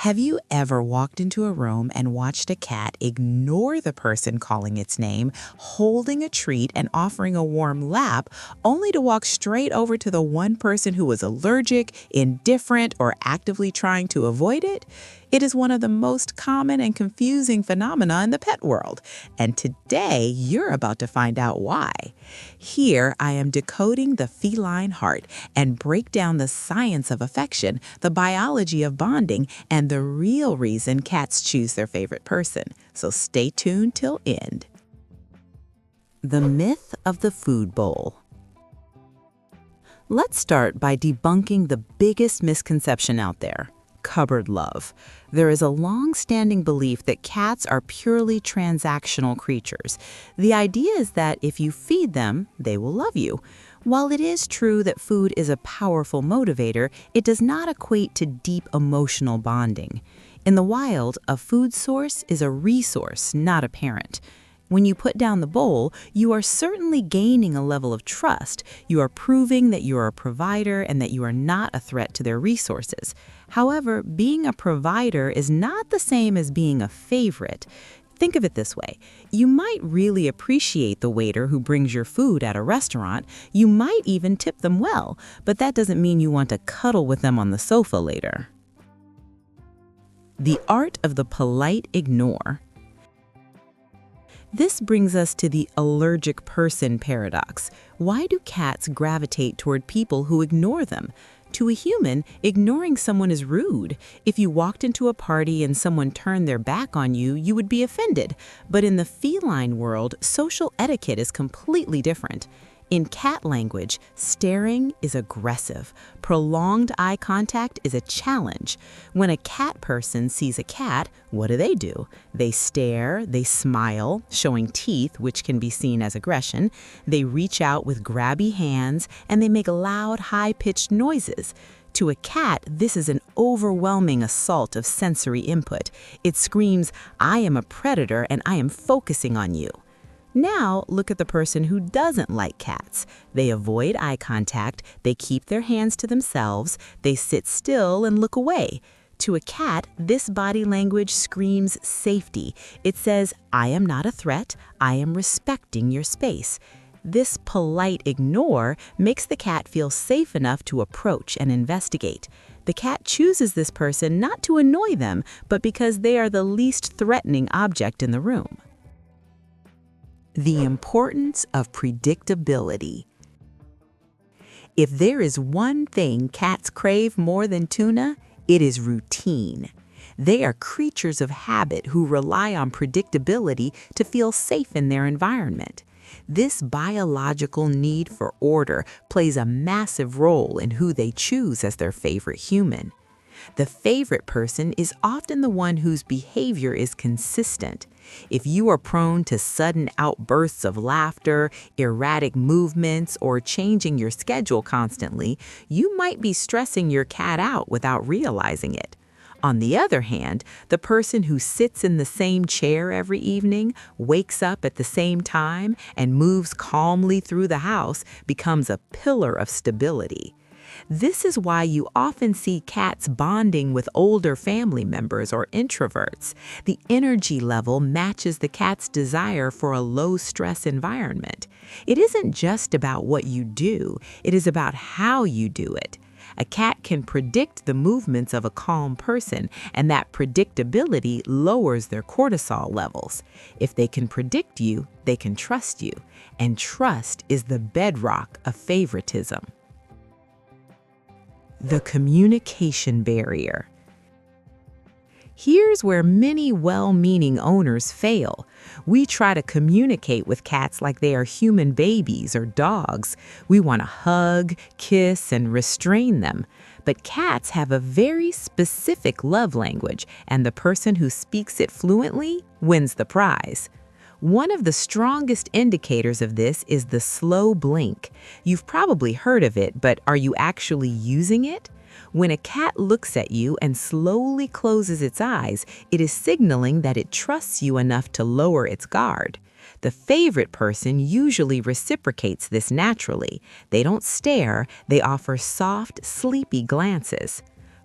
Have you ever walked into a room and watched a cat ignore the person calling its name, holding a treat and offering a warm lap, only to walk straight over to the one person who was allergic, indifferent, or actively trying to avoid it? It is one of the most common and confusing phenomena in the pet world, and today you're about to find out why. Here, I am decoding the feline heart and break down the science of affection, the biology of bonding, and the real reason cats choose their favorite person. So stay tuned till end. The myth of the food bowl. Let's start by debunking the biggest misconception out there: cupboard love. There is a long-standing belief that cats are purely transactional creatures. The idea is that if you feed them, they will love you. While it is true that food is a powerful motivator, it does not equate to deep emotional bonding. In the wild, a food source is a resource, not a parent. When you put down the bowl, you are certainly gaining a level of trust. You are proving that you are a provider and that you are not a threat to their resources. However, being a provider is not the same as being a favorite. Think of it this way. You might really appreciate the waiter who brings your food at a restaurant. You might even tip them well, but that doesn't mean you want to cuddle with them on the sofa later. The art of the polite ignore. This brings us to the allergic person paradox. Why do cats gravitate toward people who ignore them? To a human, ignoring someone is rude. If you walked into a party and someone turned their back on you, you would be offended. But in the feline world, social etiquette is completely different. In cat language, staring is aggressive. Prolonged eye contact is a challenge. When a cat person sees a cat, what do? They stare, they smile, showing teeth, which can be seen as aggression. They reach out with grabby hands, and they make loud, high-pitched noises. To a cat, this is an overwhelming assault of sensory input. It screams, "I am a predator and I am focusing on you." Now, look at the person who doesn't like cats. They avoid eye contact, they keep their hands to themselves, they sit still and look away. To a cat, this body language screams safety. It says, "I am not a threat, I am respecting your space." This polite ignore makes the cat feel safe enough to approach and investigate. The cat chooses this person not to annoy them, but because they are the least threatening object in the room. The importance of predictability. If there is one thing cats crave more than tuna, it is routine. They are creatures of habit who rely on predictability to feel safe in their environment. This biological need for order plays a massive role in who they choose as their favorite human. The favorite person is often the one whose behavior is consistent. If you are prone to sudden outbursts of laughter, erratic movements, or changing your schedule constantly, you might be stressing your cat out without realizing it. On the other hand, the person who sits in the same chair every evening, wakes up at the same time, and moves calmly through the house becomes a pillar of stability. This is why you often see cats bonding with older family members or introverts. The energy level matches the cat's desire for a low-stress environment. It isn't just about what you do, it is about how you do it. A cat can predict the movements of a calm person, and that predictability lowers their cortisol levels. If they can predict you, they can trust you, and trust is the bedrock of favoritism. The communication barrier. Here's where many well-meaning owners fail. We try to communicate with cats like they are human babies or dogs. We want to hug, kiss, and restrain them. But cats have a very specific love language, and the person who speaks it fluently wins the prize. One of the strongest indicators of this is the slow blink. You've probably heard of it, but are you actually using it? When a cat looks at you and slowly closes its eyes, it is signaling that it trusts you enough to lower its guard. The favorite person usually reciprocates this naturally. They don't stare, they offer soft, sleepy glances.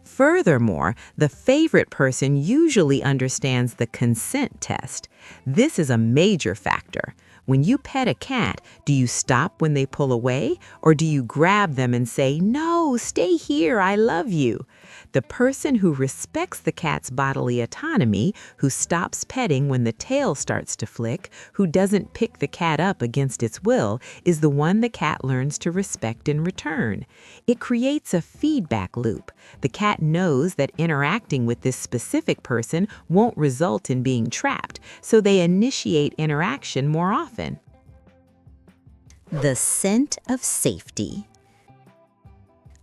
Furthermore, the favorite person usually understands the consent test. This is a major factor. When you pet a cat, do you stop when they pull away, or do you grab them and say, "No, stay here, I love you"? The person who respects the cat's bodily autonomy, who stops petting when the tail starts to flick, who doesn't pick the cat up against its will, is the one the cat learns to respect in return. It creates a feedback loop. The cat knows that interacting with this specific person won't result in being trapped, so they initiate interaction more often. The scent of safety.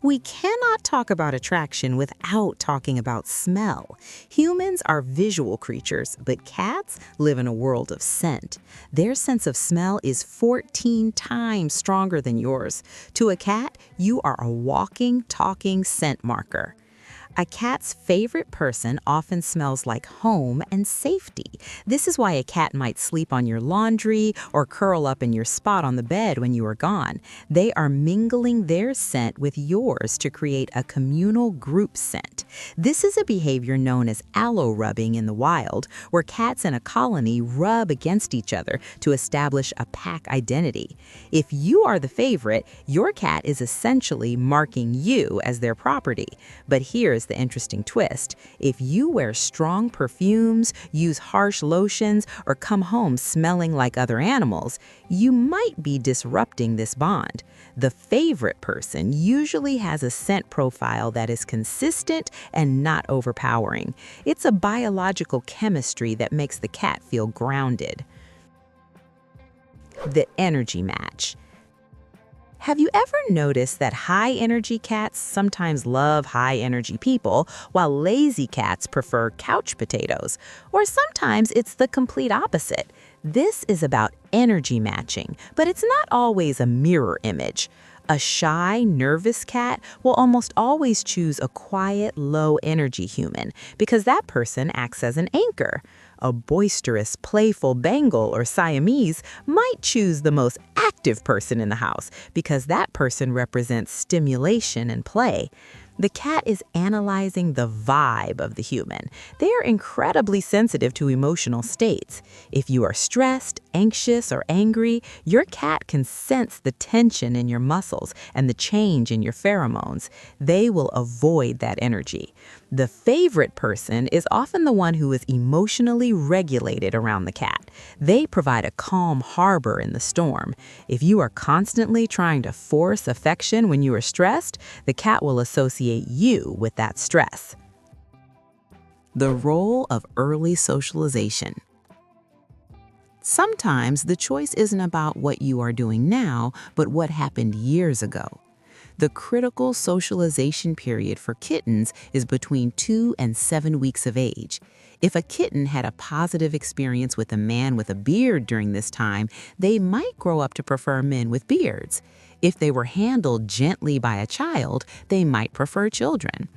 We cannot talk about attraction without talking about smell. Humans are visual creatures, but cats live in a world of scent. Their sense of smell is 14 times stronger than yours. To a cat, you are a walking, talking scent marker. A cat's favorite person often smells like home and safety. This is why a cat might sleep on your laundry or curl up in your spot on the bed when you are gone. They are mingling their scent with yours to create a communal group scent. This is a behavior known as allo-rubbing in the wild, where cats in a colony rub against each other to establish a pack identity. If you are the favorite, your cat is essentially marking you as their property. But here's the interesting twist. If you wear strong perfumes, use harsh lotions, or come home smelling like other animals, you might be disrupting this bond. The favorite person usually has a scent profile that is consistent and not overpowering. It's a biological chemistry that makes the cat feel grounded. The energy match. Have you ever noticed that high-energy cats sometimes love high-energy people, while lazy cats prefer couch potatoes? Or sometimes it's the complete opposite. This is about energy matching, but it's not always a mirror image. A shy, nervous cat will almost always choose a quiet, low-energy human because that person acts as an anchor. A boisterous, playful Bengal or Siamese might choose the most active person in the house because that person represents stimulation and play. The cat is analyzing the vibe of the human. They are incredibly sensitive to emotional states. If you are stressed, anxious, or angry, your cat can sense the tension in your muscles and the change in your pheromones. They will avoid that energy. The favorite person is often the one who is emotionally regulated around the cat. They provide a calm harbor in the storm. If you are constantly trying to force affection when you are stressed, the cat will associate you with that stress. The role of early socialization. Sometimes the choice isn't about what you are doing now, but what happened years ago. The critical socialization period for kittens is between 2 and 7 weeks of age. If a kitten had a positive experience with a man with a beard during this time, they might grow up to prefer men with beards. If they were handled gently by a child, they might prefer children.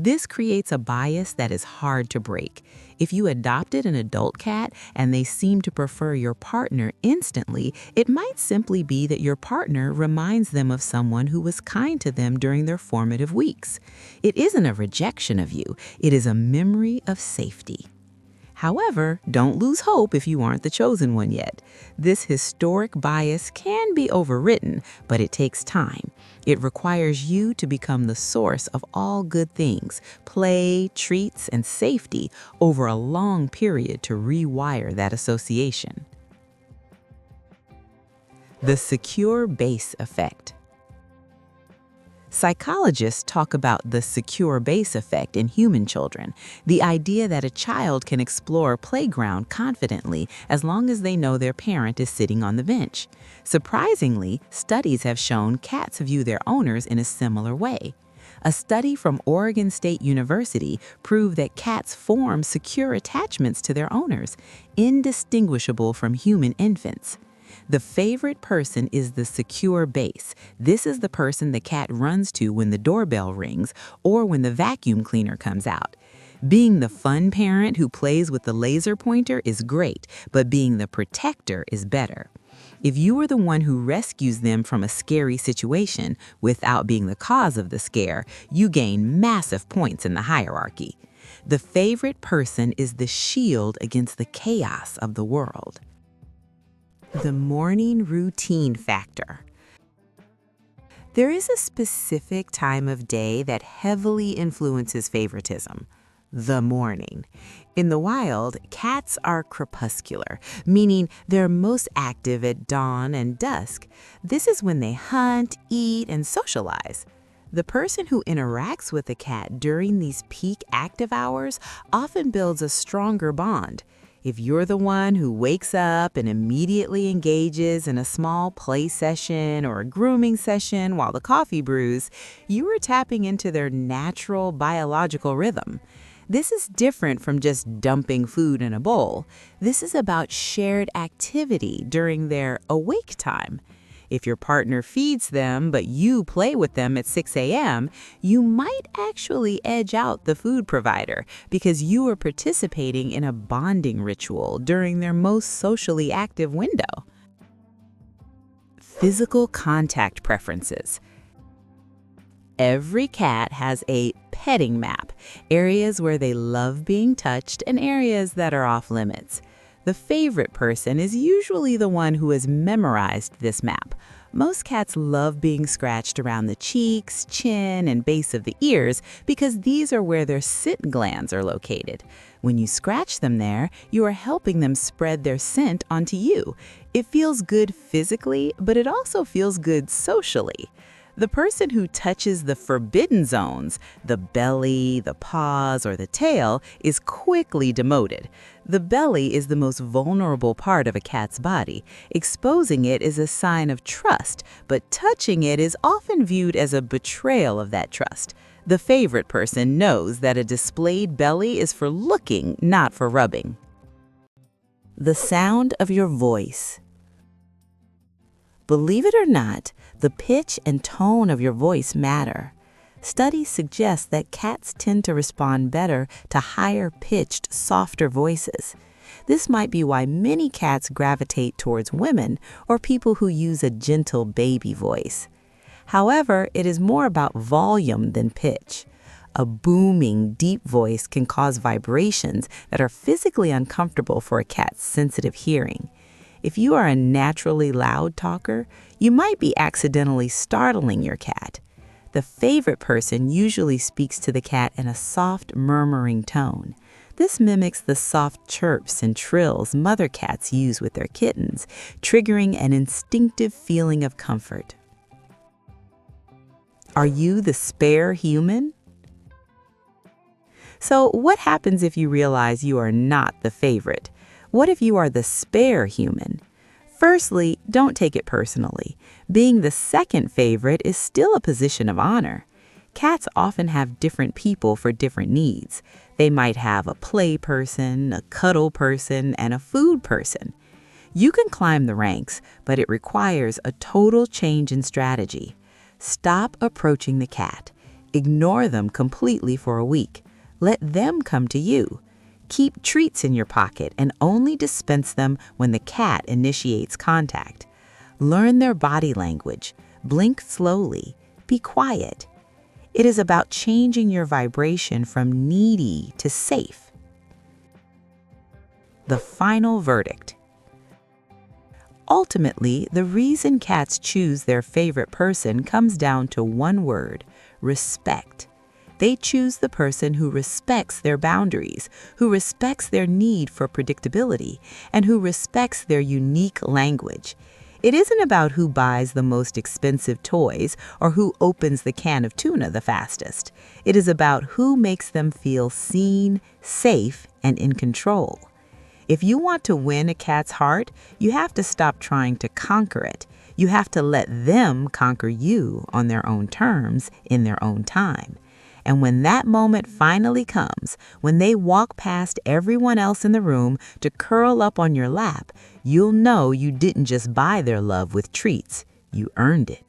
This creates a bias that is hard to break. If you adopted an adult cat and they seem to prefer your partner instantly, it might simply be that your partner reminds them of someone who was kind to them during their formative weeks. It isn't a rejection of you, it is a memory of safety. However, don't lose hope if you aren't the chosen one yet. This historic bias can be overwritten, but it takes time. It requires you to become the source of all good things, play, treats, and safety over a long period to rewire that association. The secure base effect. Psychologists talk about the secure base effect in human children, the idea that a child can explore a playground confidently as long as they know their parent is sitting on the bench. Surprisingly, studies have shown cats view their owners in a similar way. A study from Oregon State University proved that cats form secure attachments to their owners, indistinguishable from human infants. The favorite person is the secure base. This is the person the cat runs to when the doorbell rings or when the vacuum cleaner comes out. Being the fun parent who plays with the laser pointer is great, but being the protector is better. If you are the one who rescues them from a scary situation without being the cause of the scare, you gain massive points in the hierarchy. The favorite person is the shield against the chaos of the world. The morning routine factor. There is a specific time of day that heavily influences favoritism: the morning. In the wild, cats are crepuscular, meaning they're most active at dawn and dusk. This is when they hunt, eat, and socialize. The person who interacts with a cat during these peak active hours often builds a stronger bond. If you're the one who wakes up and immediately engages in a small play session or a grooming session while the coffee brews, you are tapping into their natural biological rhythm. This is different from just dumping food in a bowl. This is about shared activity during their awake time. If your partner feeds them but you play with them at 6 a.m., you might actually edge out the food provider because you are participating in a bonding ritual during their most socially active window. Physical contact preferences. Every cat has a petting map, areas where they love being touched and areas that are off limits. The favorite person is usually the one who has memorized this map. Most cats love being scratched around the cheeks, chin, and base of the ears because these are where their scent glands are located. When you scratch them there, you are helping them spread their scent onto you. It feels good physically, but it also feels good socially. The person who touches the forbidden zones, the belly, the paws, or the tail, is quickly demoted. The belly is the most vulnerable part of a cat's body. Exposing it is a sign of trust, but touching it is often viewed as a betrayal of that trust. The favorite person knows that a displayed belly is for looking, not for rubbing. The sound of your voice. Believe it or not, the pitch and tone of your voice matter. Studies suggest that cats tend to respond better to higher-pitched, softer voices. This might be why many cats gravitate towards women or people who use a gentle baby voice. However, it is more about volume than pitch. A booming, deep voice can cause vibrations that are physically uncomfortable for a cat's sensitive hearing. If you are a naturally loud talker, you might be accidentally startling your cat. The favorite person usually speaks to the cat in a soft, murmuring tone. This mimics the soft chirps and trills mother cats use with their kittens, triggering an instinctive feeling of comfort. Are you the spare human? So, what happens if you realize you are not the favorite? What if you are the spare human? Firstly, don't take it personally. Being the second favorite is still a position of honor. Cats often have different people for different needs. They might have a play person, a cuddle person, and a food person. You can climb the ranks, but it requires a total change in strategy. Stop approaching the cat. Ignore them completely for a week. Let them come to you. Keep treats in your pocket and only dispense them when the cat initiates contact. Learn their body language. Blink slowly. Be quiet. It is about changing your vibration from needy to safe. The final verdict. Ultimately, the reason cats choose their favorite person comes down to one word: respect. They choose the person who respects their boundaries, who respects their need for predictability, and who respects their unique language. It isn't about who buys the most expensive toys or who opens the can of tuna the fastest. It is about who makes them feel seen, safe, and in control. If you want to win a cat's heart, you have to stop trying to conquer it. You have to let them conquer you on their own terms, in their own time. And when that moment finally comes, when they walk past everyone else in the room to curl up on your lap, you'll know you didn't just buy their love with treats. You earned it.